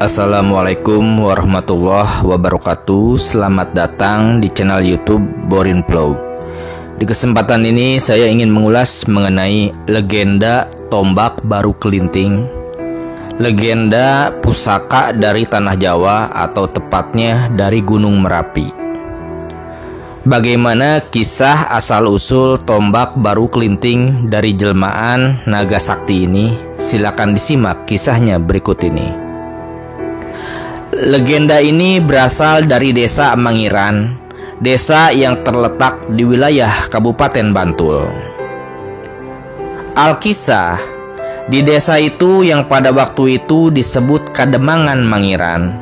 Assalamualaikum warahmatullahi wabarakatuh. Selamat datang di channel YouTube Borin Flow. Di kesempatan ini saya ingin mengulas mengenai legenda tombak baru kelinting, legenda pusaka dari tanah Jawa atau tepatnya dari Gunung Merapi. Bagaimana kisah asal-usul tombak baru kelinting dari jelmaan naga sakti ini? Silakan disimak kisahnya berikut ini. Legenda ini berasal dari desa Mangiran, desa yang terletak di wilayah Kabupaten Bantul. Alkisah, di desa itu yang pada waktu itu disebut Kademangan Mangiran,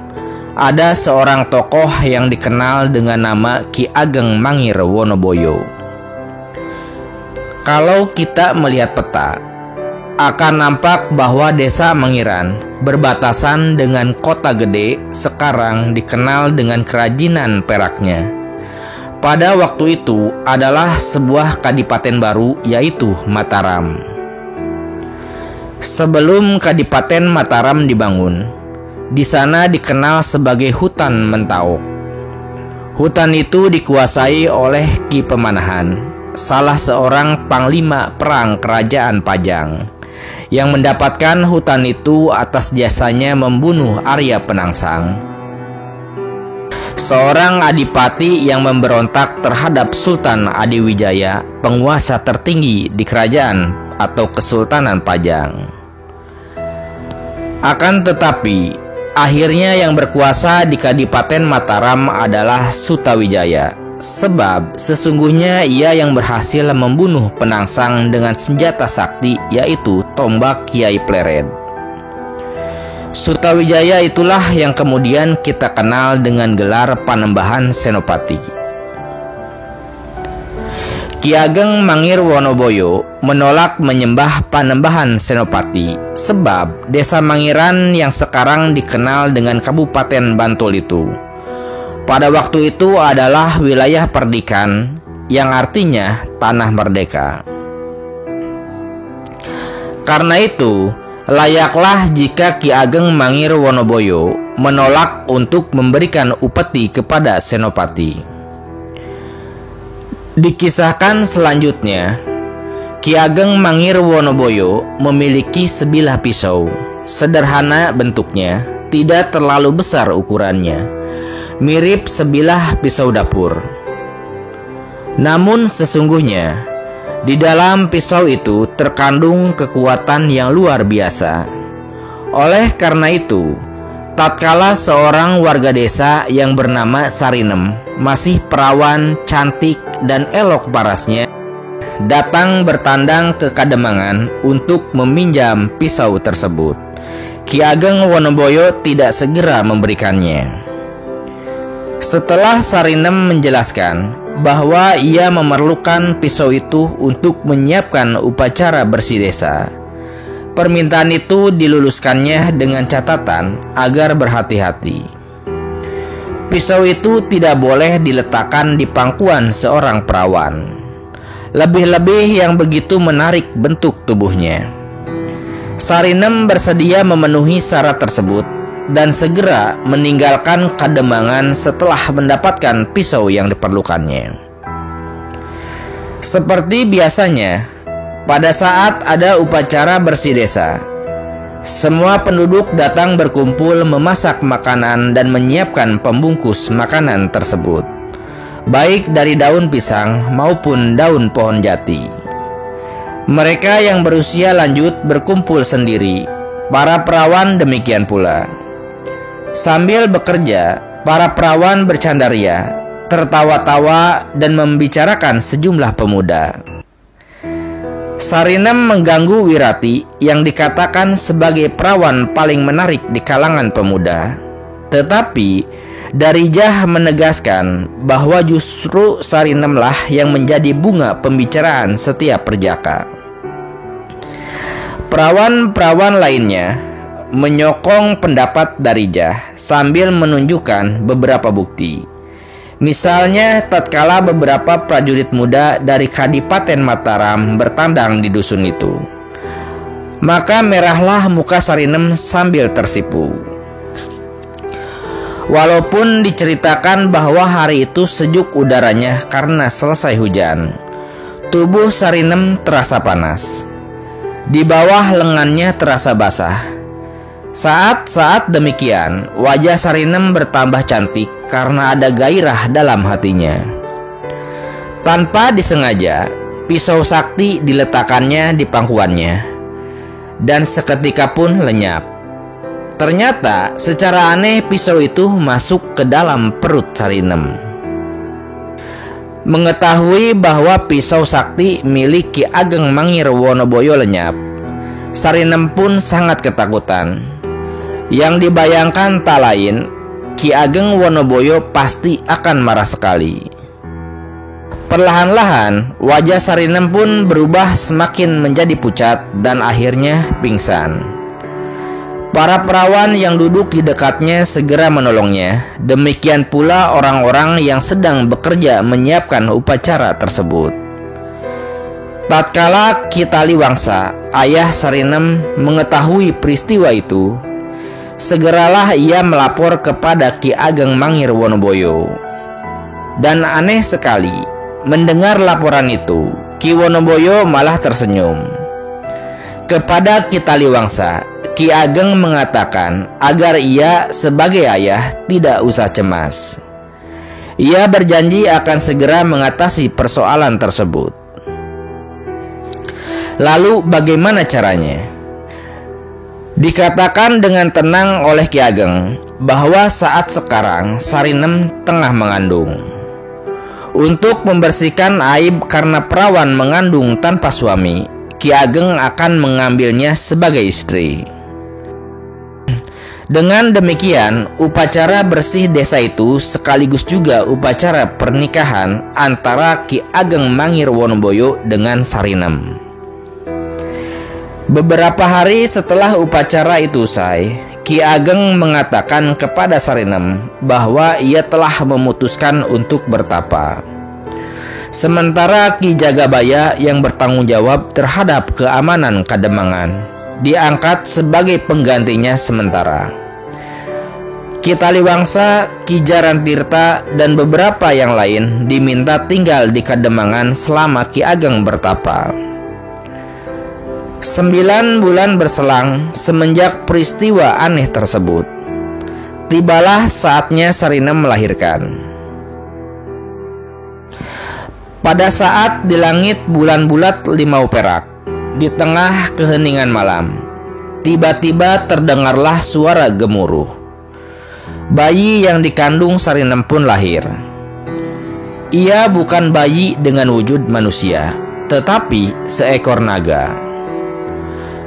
ada seorang tokoh yang dikenal dengan nama Ki Ageng Mangir Wonoboyo. Kalau kita melihat peta, akan nampak bahwa desa Mangiran berbatasan dengan kota gede sekarang dikenal dengan kerajinan peraknya. Pada waktu itu adalah sebuah kadipaten baru, yaitu Mataram. Sebelum Kadipaten Mataram dibangun, di sana dikenal sebagai hutan Mentauk. Hutan itu dikuasai oleh Ki Pemanahan, salah seorang panglima perang kerajaan Pajang, yang mendapatkan hutan itu atas jasanya membunuh Arya Penangsang, seorang adipati yang memberontak terhadap Sultan Adiwijaya, penguasa tertinggi di kerajaan atau Kesultanan Pajang. Akan tetapi, akhirnya yang berkuasa di Kadipaten Mataram adalah Sutawijaya, sebab sesungguhnya ia yang berhasil membunuh Penangsang dengan senjata sakti, yaitu tombak Kiai Pleret. Sutawijaya itulah yang kemudian kita kenal dengan gelar Panembahan Senopati. Ki Ageng Mangir Wonoboyo menolak menyembah Panembahan Senopati, sebab desa Mangiran yang sekarang dikenal dengan Kabupaten Bantul itu pada waktu itu adalah wilayah perdikan, yang artinya tanah merdeka. Karena itu, layaklah jika Ki Ageng Mangir Wonoboyo menolak untuk memberikan upeti kepada Senopati. Dikisahkan selanjutnya, Ki Ageng Mangir Wonoboyo memiliki sebilah pisau, sederhana bentuknya, tidak terlalu besar ukurannya, mirip sebilah pisau dapur. Namun sesungguhnya di dalam pisau itu terkandung kekuatan yang luar biasa. Oleh karena itu, tatkala seorang warga desa yang bernama Sarinem, masih perawan, cantik, dan elok parasnya, datang bertandang ke Kademangan untuk meminjam pisau tersebut, Ki Ageng Wonoboyo tidak segera memberikannya. Setelah Sarinem menjelaskan bahwa ia memerlukan pisau itu untuk menyiapkan upacara bersih desa, permintaan itu diluluskannya dengan catatan agar berhati-hati. Pisau itu tidak boleh diletakkan di pangkuan seorang perawan, lebih-lebih yang begitu menarik bentuk tubuhnya. Sarinem bersedia memenuhi syarat tersebut dan segera meninggalkan Kademangan setelah mendapatkan pisau yang diperlukannya. Seperti biasanya, pada saat ada upacara bersih desa, semua penduduk datang berkumpul memasak makanan dan menyiapkan pembungkus makanan tersebut, baik dari daun pisang maupun daun pohon jati. Mereka yang berusia lanjut berkumpul sendiri, para perawan demikian pula. Sambil bekerja, para perawan bercandaria, tertawa-tawa, dan membicarakan sejumlah pemuda. Sarinem mengganggu Wirati yang dikatakan sebagai perawan paling menarik di kalangan pemuda. Tetapi Darijah menegaskan bahwa justru Sarinemlah yang menjadi bunga pembicaraan setiap perjaka. Perawan-perawan lainnya menyokong pendapat Darijah sambil menunjukkan beberapa bukti. Misalnya tatkala beberapa prajurit muda dari Kadipaten Mataram bertandang di dusun itu, maka merahlah muka Sarinem sambil tersipu. Walaupun diceritakan bahwa hari itu sejuk udaranya karena selesai hujan, tubuh Sarinem terasa panas. Di bawah lengannya terasa basah. Saat-saat demikian, wajah Sarinem bertambah cantik karena ada gairah dalam hatinya. Tanpa disengaja, pisau sakti diletakkannya di pangkuannya, dan seketika pun lenyap. Ternyata secara aneh pisau itu masuk ke dalam perut Sarinem. Mengetahui bahwa pisau sakti milik Ki Ageng Mangir Wonoboyo lenyap, Sarinem pun sangat ketakutan. Yang dibayangkan tak lain, Ki Ageng Wonoboyo pasti akan marah sekali. Perlahan-lahan wajah Sarinem pun berubah semakin menjadi pucat dan akhirnya pingsan. Para perawan yang duduk di dekatnya segera menolongnya. Demikian pula orang-orang yang sedang bekerja menyiapkan upacara tersebut. Tatkala Ki Taliwangsa, ayah Sarinem, mengetahui peristiwa itu, segeralah ia melapor kepada Ki Ageng Mangir Wonoboyo. Dan aneh sekali, mendengar laporan itu, Ki Wonoboyo malah tersenyum. Kepada Ki Taliwangsa, Ki Ageng mengatakan agar ia sebagai ayah tidak usah cemas. Ia berjanji akan segera mengatasi persoalan tersebut. Lalu bagaimana caranya? Dikatakan dengan tenang oleh Ki Ageng bahwa saat sekarang Sarinem tengah mengandung. Untuk membersihkan aib karena perawan mengandung tanpa suami, Ki Ageng akan mengambilnya sebagai istri. Dengan demikian, upacara bersih desa itu sekaligus juga upacara pernikahan antara Ki Ageng Mangir Wonoboyo dengan Sarinem. Beberapa hari setelah upacara itu usai, Ki Ageng mengatakan kepada Sarinem bahwa ia telah memutuskan untuk bertapa. Sementara Ki Jagabaya yang bertanggung jawab terhadap keamanan Kademangan diangkat sebagai penggantinya sementara. Ki Taliwangsa, Ki Jarantirta, dan beberapa yang lain diminta tinggal di Kademangan selama Ki Ageng bertapa. 9 bulan berselang semenjak peristiwa aneh tersebut. Tibalah saatnya Sarinem melahirkan. Pada saat di langit bulan bulat 5 perak, di tengah keheningan malam, tiba-tiba terdengarlah suara gemuruh. Bayi yang dikandung Sarinem pun lahir. Ia bukan bayi dengan wujud manusia, tetapi seekor naga.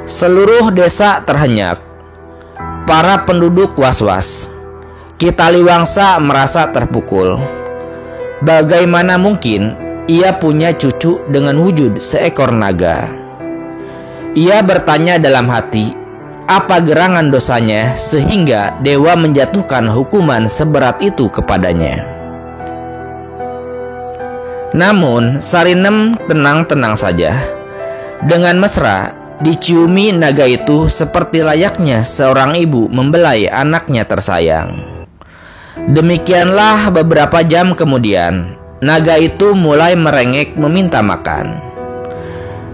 Seluruh desa terhenyak. Para penduduk was-was. Ki Taliwangsa merasa terpukul. Bagaimana mungkin ia punya cucu dengan wujud seekor naga? Ia bertanya dalam hati, apa gerangan dosanya sehingga dewa menjatuhkan hukuman seberat itu kepadanya? Namun Sarinem tenang-tenang saja. Dengan mesra diciumi naga itu seperti layaknya seorang ibu membelai anaknya tersayang. Demikianlah beberapa jam kemudian, naga itu mulai merengek meminta makan.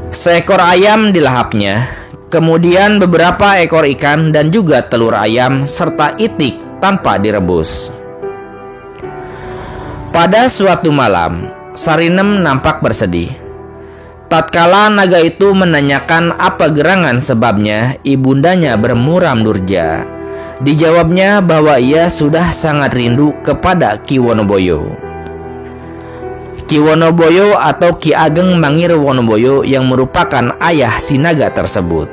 Seekor ayam dilahapnya, kemudian beberapa ekor ikan dan juga telur ayam serta itik tanpa direbus. Pada suatu malam, Sarinem nampak bersedih. Tatkala naga itu menanyakan apa gerangan sebabnya, ibundanya bermuram durja. Dijawabnya bahwa ia sudah sangat rindu kepada Ki Wonoboyo. Ki Wonoboyo atau Ki Ageng Mangir Wonoboyo yang merupakan ayah si naga tersebut.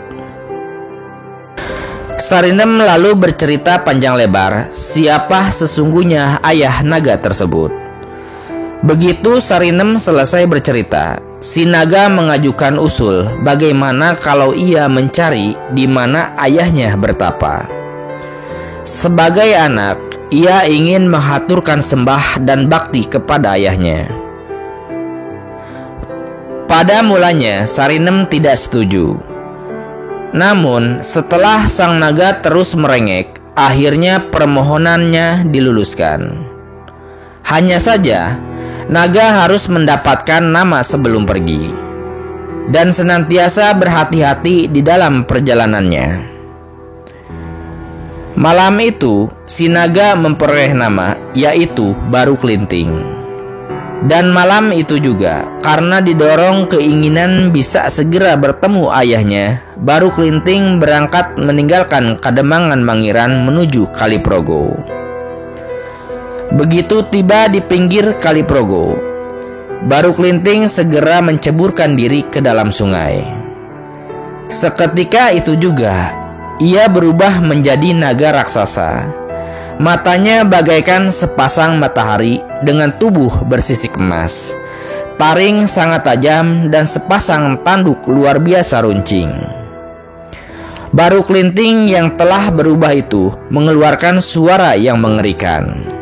Sarinem lalu bercerita panjang lebar siapa sesungguhnya ayah naga tersebut. Begitu Sarinem selesai bercerita, si naga mengajukan usul bagaimana kalau ia mencari di mana ayahnya bertapa. Sebagai anak, ia ingin menghaturkan sembah dan bakti kepada ayahnya. Pada mulanya Sarinem tidak setuju. Namun setelah sang naga terus merengek, akhirnya permohonannya diluluskan. Hanya saja, naga harus mendapatkan nama sebelum pergi dan senantiasa berhati-hati di dalam perjalanannya. Malam itu, si naga memperoleh nama, yaitu Baru Klinting. Dan malam itu juga, karena didorong keinginan bisa segera bertemu ayahnya, Baru Klinting berangkat meninggalkan Kademangan Mangiran menuju Kaliprogo. Begitu tiba di pinggir Kaliprogo, Baru Klinting segera menceburkan diri ke dalam sungai. Seketika itu juga, ia berubah menjadi naga raksasa. Matanya bagaikan sepasang matahari dengan tubuh bersisik emas, taring sangat tajam, dan sepasang tanduk luar biasa runcing. Baru Klinting yang telah berubah itu mengeluarkan suara yang mengerikan.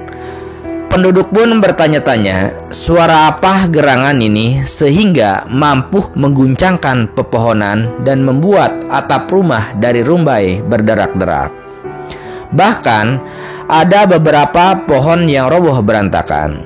Penduduk pun bertanya-tanya, suara apa gerangan ini sehingga mampu mengguncangkan pepohonan dan membuat atap rumah dari rumbai berderak-derak. Bahkan ada beberapa pohon yang roboh berantakan.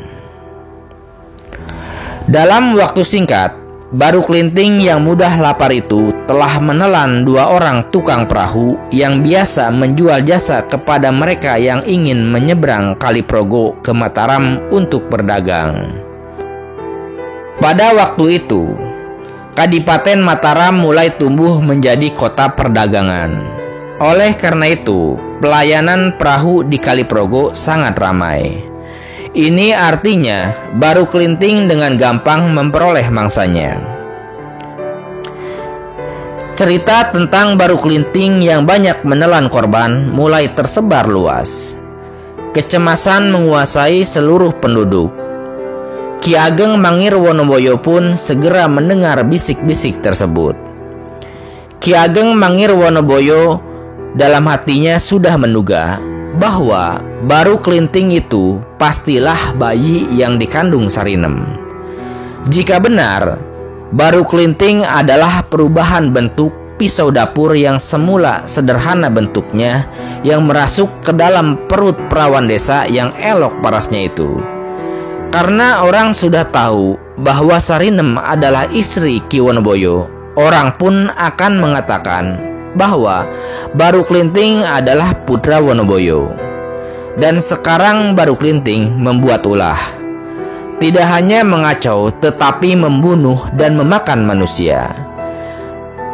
Dalam waktu singkat, Baru Klinting yang mudah lapar itu telah menelan 2 orang tukang perahu yang biasa menjual jasa kepada mereka yang ingin menyeberang Kaliprogo ke Mataram untuk berdagang. Pada waktu itu, Kadipaten Mataram mulai tumbuh menjadi kota perdagangan. Oleh karena itu, pelayanan perahu di Kaliprogo sangat ramai. Ini artinya Baru Klinting dengan gampang memperoleh mangsanya. Cerita tentang Baru Klinting yang banyak menelan korban mulai tersebar luas. Kecemasan menguasai seluruh penduduk. Ki Ageng Mangir Wonoboyo pun segera mendengar bisik-bisik tersebut. Ki Ageng Mangir Wonoboyo dalam hatinya sudah menduga bahwa Baru Klinting itu pastilah bayi yang dikandung Sarinem. Jika benar, Baru Klinting adalah perubahan bentuk pisau dapur yang semula sederhana bentuknya yang merasuk ke dalam perut perawan desa yang elok parasnya itu. Karena orang sudah tahu bahwa Sarinem adalah istri Ki Wonoboyo, orang pun akan mengatakan bahwa Baru Klinting adalah putra Wonoboyo. Dan sekarang Baru Klinting membuat ulah. Tidak hanya mengacau tetapi membunuh dan memakan manusia.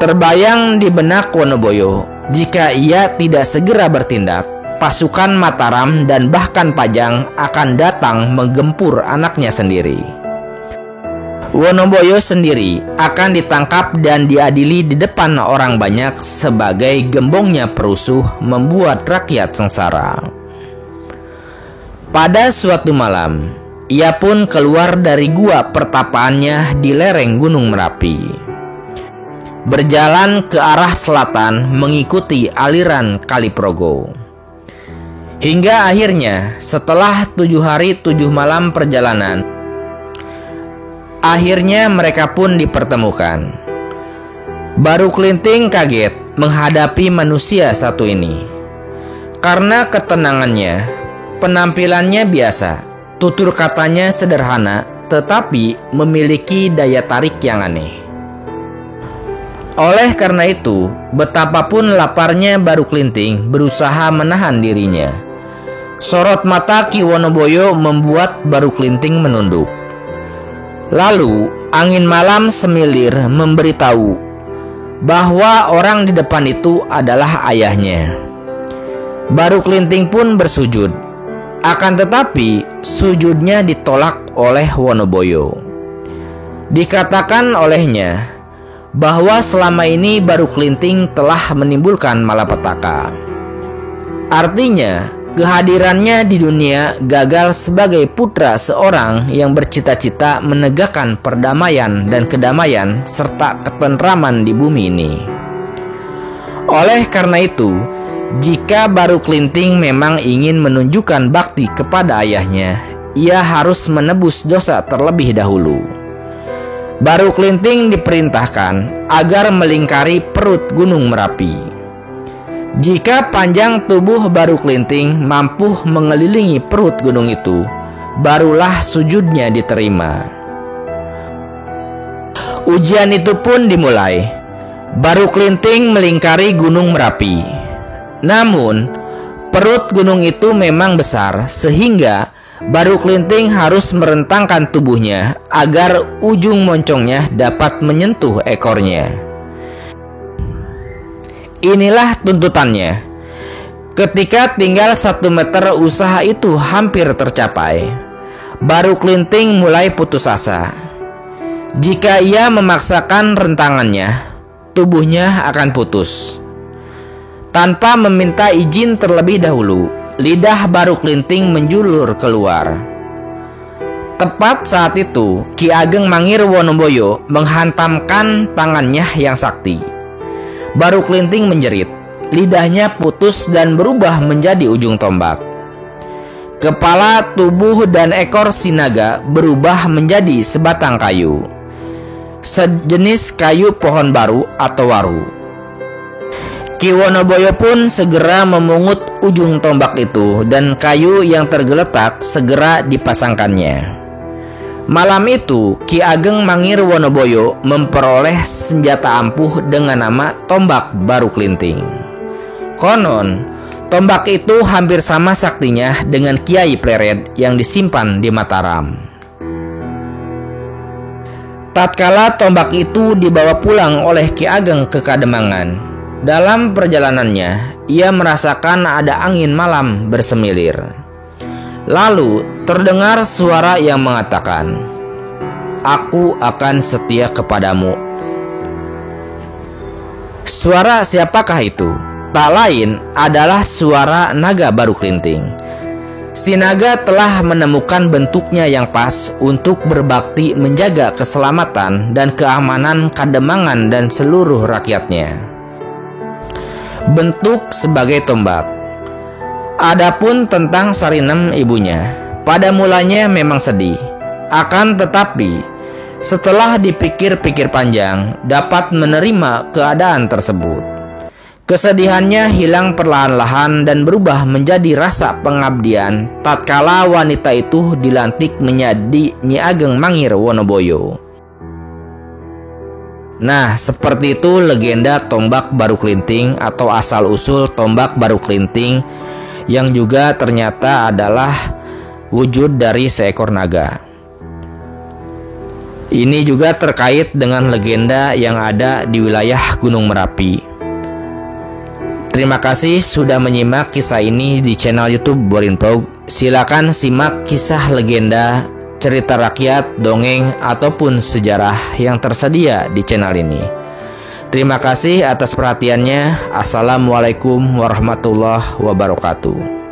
Terbayang di benak Wonoboyo, jika ia tidak segera bertindak, pasukan Mataram dan bahkan Pajang akan datang menggempur anaknya sendiri. Wonoboyo sendiri akan ditangkap dan diadili di depan orang banyak sebagai gembongnya perusuh membuat rakyat sengsara. Pada suatu malam, ia pun keluar dari gua pertapaannya di lereng Gunung Merapi. Berjalan ke arah selatan mengikuti aliran Kaliprogo. Hingga akhirnya setelah 7 hari 7 malam perjalanan, akhirnya mereka pun dipertemukan. Baru Klinting kaget menghadapi manusia satu ini. Karena ketenangannya, penampilannya biasa, tutur katanya sederhana, tetapi memiliki daya tarik yang aneh. Oleh karena itu, betapapun laparnya Baru Klinting berusaha menahan dirinya. Sorot mata Ki Wonoboyo membuat Baru Klinting menunduk. Lalu, angin malam semilir memberitahu bahwa orang di depan itu adalah ayahnya. Baru Klinting pun bersujud. Akan tetapi, sujudnya ditolak oleh Wonoboyo. Dikatakan olehnya bahwa selama ini Baru Klinting telah menimbulkan malapetaka. Artinya, kehadirannya di dunia gagal sebagai putra seorang yang bercita-cita menegakkan perdamaian dan kedamaian serta ketentraman di bumi ini. Oleh karena itu, jika Baru Klinting memang ingin menunjukkan bakti kepada ayahnya, ia harus menebus dosa terlebih dahulu. Baru Klinting diperintahkan agar melingkari perut Gunung Merapi. Jika panjang tubuh Baru Klinting mampu mengelilingi perut gunung itu, barulah sujudnya diterima. Ujian itu pun dimulai. Baru Klinting melingkari Gunung Merapi. Namun, perut gunung itu memang besar sehingga Baru Klinting harus merentangkan tubuhnya agar ujung moncongnya dapat menyentuh ekornya. Inilah tuntutannya. Ketika tinggal 1 meter usaha itu hampir tercapai, Baru Klinting mulai putus asa. Jika ia memaksakan rentangannya, tubuhnya akan putus. Tanpa meminta izin terlebih dahulu, lidah Baru Klinting menjulur keluar. Tepat saat itu, Ki Ageng Mangir Wonoboyo menghantamkan tangannya yang sakti. Baru Klinting menjerit, lidahnya putus dan berubah menjadi ujung tombak. Kepala, tubuh, dan ekor si naga berubah menjadi sebatang kayu, sejenis kayu pohon baru atau waru. Ki Wonoboyo pun segera memungut ujung tombak itu dan kayu yang tergeletak segera dipasangkannya. Malam itu, Ki Ageng Mangir Wonoboyo memperoleh senjata ampuh dengan nama Tombak Baru Klinting. Konon, tombak itu hampir sama saktinya dengan Kiai Plered yang disimpan di Mataram. Tatkala tombak itu dibawa pulang oleh Ki Ageng ke Kademangan, dalam perjalanannya ia merasakan ada angin malam bersemilir. Lalu terdengar suara yang mengatakan, "Aku akan setia kepadamu." Suara siapakah itu? Tak lain adalah suara naga Baru Klinting. Si naga telah menemukan bentuknya yang pas untuk berbakti menjaga keselamatan dan keamanan Kademangan dan seluruh rakyatnya. Bentuk sebagai tombak. Adapun tentang Sarinem ibunya, pada mulanya memang sedih. Akan tetapi, setelah dipikir-pikir panjang, dapat menerima keadaan tersebut. Kesedihannya hilang perlahan-lahan dan berubah menjadi rasa pengabdian tatkala wanita itu dilantik menjadi Nyi Ageng Mangir Wonoboyo. Nah, seperti itu legenda Tombak Baru Klinting atau asal-usul Tombak Baru Klinting, yang juga ternyata adalah wujud dari seekor naga. Ini juga terkait dengan legenda yang ada di wilayah Gunung Merapi. Terima kasih sudah menyimak kisah ini di channel YouTube Borinprog. Silakan simak kisah legenda, cerita rakyat, dongeng, ataupun sejarah yang tersedia di channel ini. Terima kasih atas perhatiannya. Assalamualaikum warahmatullahi wabarakatuh.